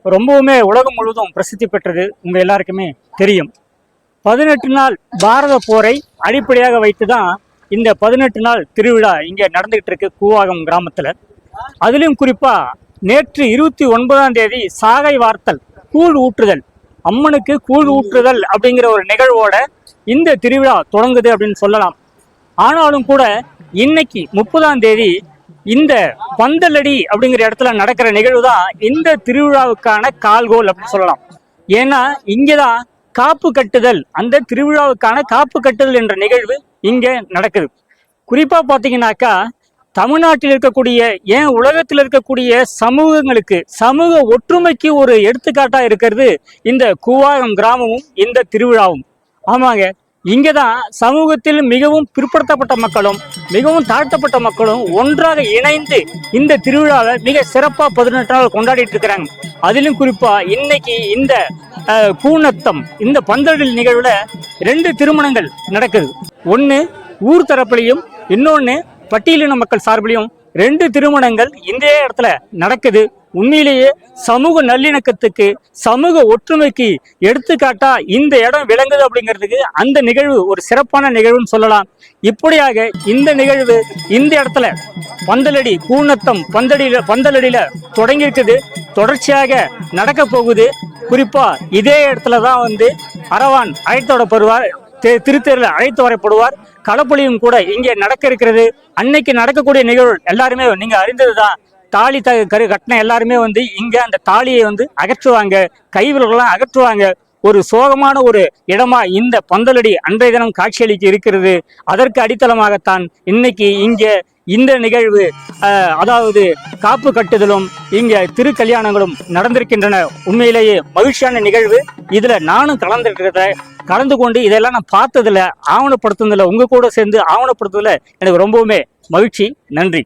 ரொம்பவுமே உலகம் முழுவதும் பிரசித்தி பெற்றது உங்க எல்லாருக்குமே தெரியும். 18 நாள் பாரத போரை அடிப்படையாக வைத்து தான் இந்த 18 நாள் திருவிழா இங்கே நடந்துகிட்டு இருக்கு கூவாகம் கிராமத்தில். அதிலும் குறிப்பா நேற்று 29ஆம் தேதி சாகை வார்த்தல், கூழ் ஊற்றுதல், அம்மனுக்கு கூழ் ஊற்றுதல் அப்படிங்கிற ஒரு நிகழ்வோட இந்த திருவிழா தொடங்குது அப்படின்னு சொல்லலாம். ஆனாலும் கூட இன்னைக்கு 30ஆம் தேதி இந்த பந்தலடி அப்படிங்கிற இடத்துல நடக்கிற நிகழ்வு தான் இந்த திருவிழாவுக்கான கால்கோல் அப்படின்னு சொல்லலாம். ஏன்னா இங்கதான் காப்பு கட்டுதல், அந்த திருவிழாவுக்கான காப்பு கட்டுதல் என்ற நிகழ்வு இங்க நடக்குது. குறிப்பா பாத்தீங்கன்னாக்கா தமிழ்நாட்டில் இருக்கக்கூடிய ஏன் உலகத்தில் இருக்கக்கூடிய சமூகங்களுக்கு சமூக ஒற்றுமைக்கு ஒரு எடுத்துக்காட்டா இருக்கிறது இந்த கூவாகம் கிராமமும் இந்த திருவிழாவும். ஆமாங்க, இங்கதான் சமூகத்தில் மிகவும் பிற்படுத்தப்பட்ட மக்களும் மிகவும் தாழ்த்தப்பட்ட மக்களும் ஒன்றாக இணைந்து இந்த திருவிழாவை மிக சிறப்பா 18 நாள் கொண்டாடிட்டு இருக்கிறாங்க. அதிலும் குறிப்பா இன்னைக்கு இந்த கூனத்தம் இந்த பந்தல் நிகழ்வுல 2 திருமணங்கள் நடக்குது. ஒன்று ஊர் தரப்புலையும் இன்னொன்று பட்டியலின மக்கள் சார்பிலையும் 2 திருமணங்கள் இந்த இடத்துல நடக்குது. உண்மையிலேயே சமூக நல்லிணக்கத்துக்கு சமூக ஒற்றுமைக்கு எடுத்துக்காட்டா இந்த இடம் விளங்குது அப்படிங்கிறதுக்கு அந்த நிகழ்வு ஒரு சிறப்பான நிகழ்வுன்னு சொல்லலாம். இப்படியாக இந்த நிகழ்வு இந்த இடத்துல பந்தலடி கூனத்தம் பந்தலடியில தொடங்கி இருக்குது, தொடர்ச்சியாக நடக்க போகுது. குறிப்பா இதே இடத்துல தான் அரவான் அழைத்தோடப்படுவார், திருத்தேரில் அழைத்து வரப்படுவார். களப்பொழியும் கூட இங்கே நடக்க இருக்கிறது. அன்னைக்கு நடக்கக்கூடிய நிகழ்வு எல்லாருமே நீங்க அறிந்ததுதான். தாலி கட்டின எல்லாருமே இங்க அந்த தாலியை அகற்றுவாங்க, கைவிரலாம் அகற்றுவாங்க. ஒரு சோகமான ஒரு இடமா இந்த பந்தலடி அன்றைய தினம் காட்சியளிக்க இருக்கிறது. அதற்கு அடித்தளமாகத்தான் இன்னைக்கு இங்க இந்த நிகழ்வு, அதாவது காப்பு கட்டுதலும் இங்க திருக்கல்யாணங்களும் நடந்திருக்கின்றன. உண்மையிலேயே மகிழ்ச்சியான நிகழ்வு. இதுல நானும் கலந்து கொண்டு இதெல்லாம் நான் பார்த்ததுல ஆவணப்படுத்துனதுல உங்க கூட சேர்ந்து ஆவணப்படுத்துறதுல எனக்கு ரொம்பவுமே மகிழ்ச்சி. நன்றி.